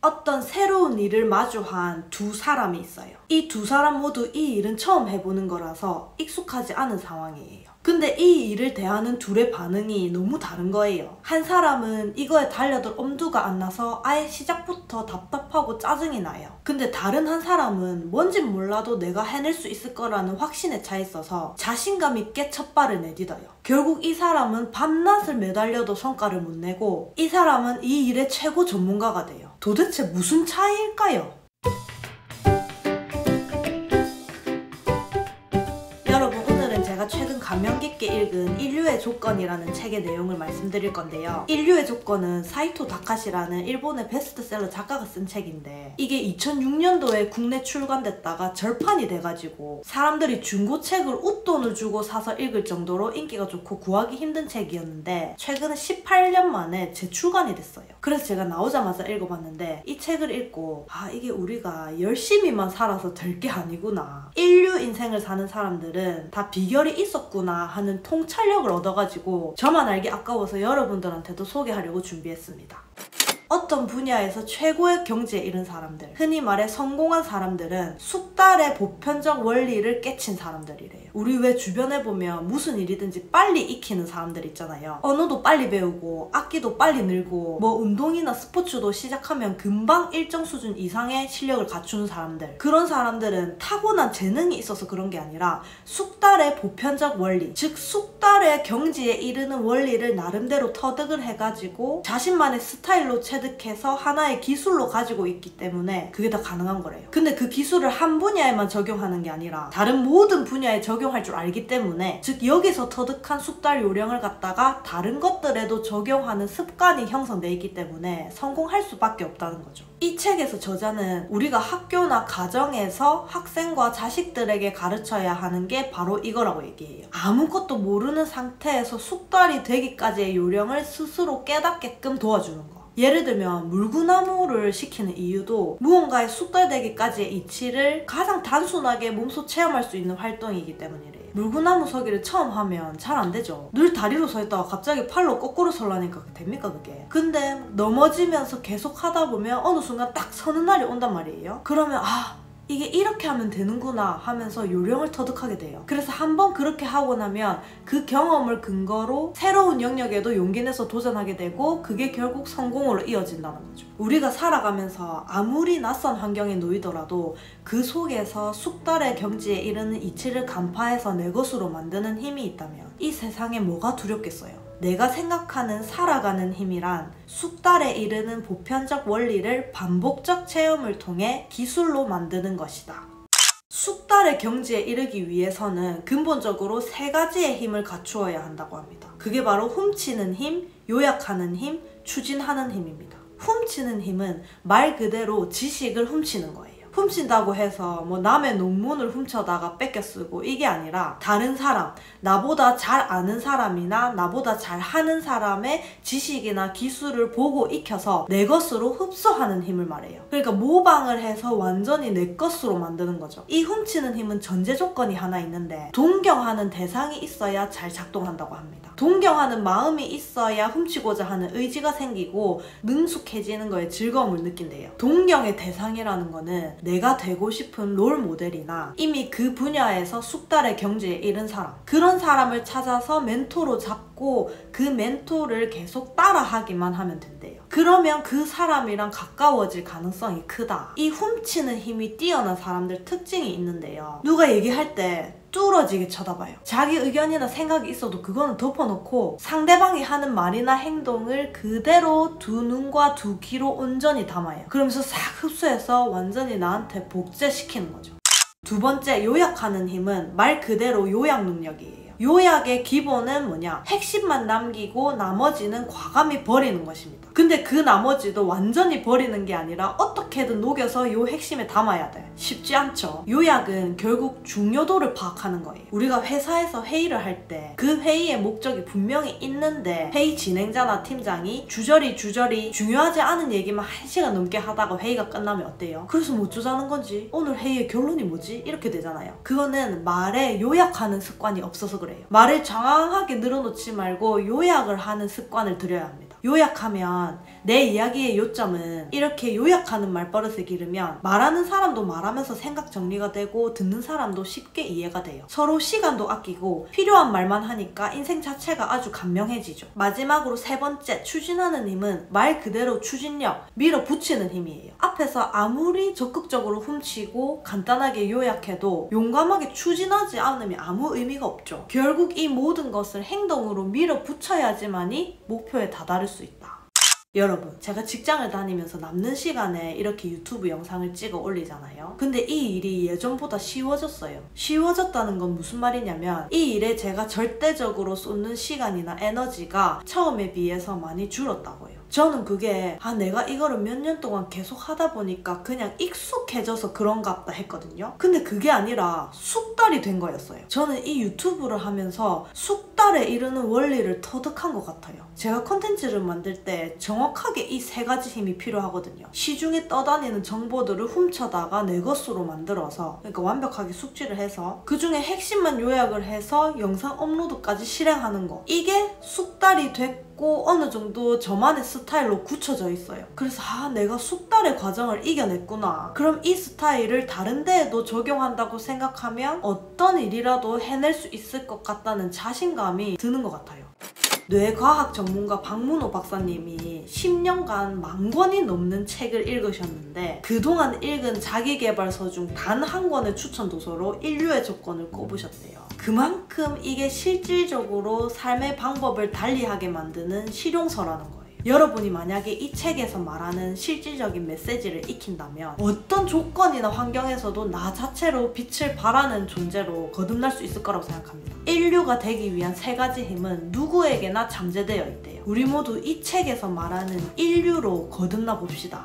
어떤 새로운 일을 마주한 두 사람이 있어요. 이 두 사람 모두 이 일은 처음 해보는 거라서 익숙하지 않은 상황이에요. 근데 이 일을 대하는 둘의 반응이 너무 다른 거예요. 한 사람은 이거에 달려들 엄두가 안 나서 아예 시작부터 답답하고 짜증이 나요. 근데 다른 한 사람은 뭔진 몰라도 내가 해낼 수 있을 거라는 확신에 차 있어서 자신감 있게 첫 발을 내딛어요. 결국 이 사람은 밤낮을 매달려도 성과를 못 내고 이 사람은 이 일의 최고 전문가가 돼요. 도대체 무슨 차이일까요? 여러분, 오늘은 제가 최근 감명 깊게 읽은 인류의 조건이라는 책의 내용을 말씀드릴 건데요. 인류의 조건은 사이토 다카시라는 일본의 베스트셀러 작가가 쓴 책인데 이게 2006년도에 국내 출간됐다가 절판이 돼가지고 사람들이 중고책을 웃돈을 주고 사서 읽을 정도로 인기가 좋고 구하기 힘든 책이었는데 최근에 18년 만에 재출간이 됐어요. 그래서 제가 나오자마자 읽어봤는데 이 책을 읽고 이게 우리가 열심히만 살아서 될 게 아니구나. 인류 인생을 사는 사람들은 다 비결이 있었구나 하는 통찰력을 얻어가지고 저만 알기 아까워서 여러분들한테도 소개하려고 준비했습니다. 어떤 분야에서 최고의 경지에 이른 사람들, 흔히 말해 성공한 사람들은 숙달의 보편적 원리를 깨친 사람들이래요. 우리 왜 주변에 보면 무슨 일이든지 빨리 익히는 사람들 있잖아요. 언어도 빨리 배우고 악기도 빨리 늘고 뭐 운동이나 스포츠도 시작하면 금방 일정 수준 이상의 실력을 갖추는 사람들, 그런 사람들은 타고난 재능이 있어서 그런 게 아니라 숙달의 보편적 원리, 즉 숙달의 경지에 이르는 원리를 나름대로 터득을 해가지고 자신만의 스타일로 체득해서 하나의 기술로 가지고 있기 때문에 그게 다 가능한 거래요. 근데 그 기술을 한 분야에만 적용하는 게 아니라 다른 모든 분야에 적용할 줄 알기 때문에, 즉 여기서 터득한 숙달 요령을 갖다가 다른 것들에도 적용하는 습관이 형성돼 있기 때문에 성공할 수밖에 없다는 거죠. 이 책에서 저자는 우리가 학교나 가정에서 학생과 자식들에게 가르쳐야 하는 게 바로 이거라고 얘기해요. 아무것도 모르는 상태에서 숙달이 되기까지의 요령을 스스로 깨닫게끔 도와주는 거. 예를 들면 물구나무를 시키는 이유도 무언가의 숙달되기까지의 이치를 가장 단순하게 몸소 체험할 수 있는 활동이기 때문이래요. 물구나무 서기를 처음 하면 잘 안 되죠. 늘 다리로 서 있다가 갑자기 팔로 거꾸로 서려니까 됩니까 그게? 근데 넘어지면서 계속 하다 보면 어느 순간 딱 서는 날이 온단 말이에요. 그러면 이게 이렇게 하면 되는구나 하면서 요령을 터득하게 돼요. 그래서 한번 그렇게 하고 나면 그 경험을 근거로 새로운 영역에도 용기 내서 도전하게 되고 그게 결국 성공으로 이어진다는 거죠. 우리가 살아가면서 아무리 낯선 환경에 놓이더라도 그 속에서 숙달의 경지에 이르는 이치를 간파해서 내 것으로 만드는 힘이 있다면 이 세상에 뭐가 두렵겠어요? 내가 생각하는 살아가는 힘이란 숙달에 이르는 보편적 원리를 반복적 체험을 통해 기술로 만드는 것이다. 숙달의 경지에 이르기 위해서는 근본적으로 3가지의 힘을 갖추어야 한다고 합니다. 그게 바로 훔치는 힘, 요약하는 힘, 추진하는 힘입니다. 훔치는 힘은 말 그대로 지식을 훔치는 거예요. 훔친다고 해서 뭐 남의 논문을 훔쳐다가 뺏겨 쓰고 이게 아니라 다른 사람, 나보다 잘 아는 사람이나 나보다 잘 하는 사람의 지식이나 기술을 보고 익혀서 내 것으로 흡수하는 힘을 말해요. 그러니까 모방을 해서 완전히 내 것으로 만드는 거죠. 이 훔치는 힘은 전제 조건이 하나 있는데 동경하는 대상이 있어야 잘 작동한다고 합니다. 동경하는 마음이 있어야 훔치고자 하는 의지가 생기고 능숙해지는 거에 즐거움을 느낀대요. 동경의 대상이라는 거는 내가 되고 싶은 롤 모델이나 이미 그 분야에서 숙달의 경지에 이른 사람, 그런 사람을 찾아서 멘토로 잡고 그 멘토를 계속 따라하기만 하면 된대요. 그러면 그 사람이랑 가까워질 가능성이 크다. 이 훔치는 힘이 뛰어난 사람들 특징이 있는데요. 누가 얘기할 때 뚫어지게 쳐다봐요. 자기 의견이나 생각이 있어도 그거는 덮어놓고 상대방이 하는 말이나 행동을 그대로 두 눈과 두 귀로 온전히 담아요. 그러면서 싹 흡수해서 완전히 나한테 복제시키는 거죠. 두 번째, 요약하는 힘은 말 그대로 요약 능력이에요. 요약의 기본은 뭐냐? 핵심만 남기고 나머지는 과감히 버리는 것입니다. 근데 그 나머지도 완전히 버리는 게 아니라 어떻게든 녹여서 요 핵심에 담아야 돼. 쉽지 않죠. 요약은 결국 중요도를 파악하는 거예요. 우리가 회사에서 회의를 할 때 그 회의의 목적이 분명히 있는데 회의 진행자나 팀장이 주저리 중요하지 않은 얘기만 1시간 넘게 하다가 회의가 끝나면 어때요? 그래서 뭐 어쩌자는 건지, 오늘 회의의 결론이 뭐지? 이렇게 되잖아요. 그거는 말에 요약하는 습관이 없어서 그래요. 말을 장황하게 늘어놓지 말고 요약을 하는 습관을 들여야 합니다. 요약하면 내 이야기의 요점은 이렇게 요약하는 말버릇을 기르면 말하는 사람도 말하면서 생각 정리가 되고 듣는 사람도 쉽게 이해가 돼요. 서로 시간도 아끼고 필요한 말만 하니까 인생 자체가 아주 감명해지죠. 마지막으로 세 번째, 추진하는 힘은 말 그대로 추진력, 밀어붙이는 힘이에요. 앞에서 아무리 적극적으로 훔치고 간단하게 요약해도 용감하게 추진하지 않으면 아무 의미가 없죠. 결국 이 모든 것을 행동으로 밀어붙여야지만이 목표에 다다를 수 있다. 여러분, 제가 직장을 다니면서 남는 시간에 이렇게 유튜브 영상을 찍어 올리잖아요. 근데 이 일이 예전보다 쉬워졌어요. 쉬워졌다는 건 무슨 말이냐면 이 일에 제가 절대적으로 쏟는 시간이나 에너지가 처음에 비해서 많이 줄었다고요. 저는 그게 내가 이거를 몇 년 동안 계속 하다 보니까 그냥 익숙해져서 그런가 보다 했거든요. 근데 그게 아니라 숙달이 된 거였어요. 저는 이 유튜브를 하면서 숙달에 이르는 원리를 터득한 것 같아요. 제가 컨텐츠를 만들 때 정확하게 이 세 가지 힘이 필요하거든요. 시중에 떠다니는 정보들을 훔쳐다가 내 것으로 만들어서, 그러니까 완벽하게 숙지를 해서 그 중에 핵심만 요약을 해서 영상 업로드까지 실행하는 거, 이게 숙달이 됐고 어느 정도 저만의 스타일로 굳혀져 있어요. 그래서 내가 숙달의 과정을 이겨냈구나. 그럼 이 스타일을 다른 데에도 적용한다고 생각하면 어떤 일이라도 해낼 수 있을 것 같다는 자신감이 드는 것 같아요. 뇌과학 전문가 박문호 박사님이 10년간 10,000권이 넘는 책을 읽으셨는데 그동안 읽은 자기계발서 중 단 한 권의 추천 도서로 인류의 조건을 꼽으셨대요. 그만큼 이게 실질적으로 삶의 방법을 달리하게 만드는 실용서라는 거예요. 여러분이 만약에 이 책에서 말하는 실질적인 메시지를 익힌다면 어떤 조건이나 환경에서도 나 자체로 빛을 발하는 존재로 거듭날 수 있을 거라고 생각합니다. 인류가 되기 위한 세 가지 힘은 누구에게나 잠재되어 있대요. 우리 모두 이 책에서 말하는 인류로 거듭나 봅시다.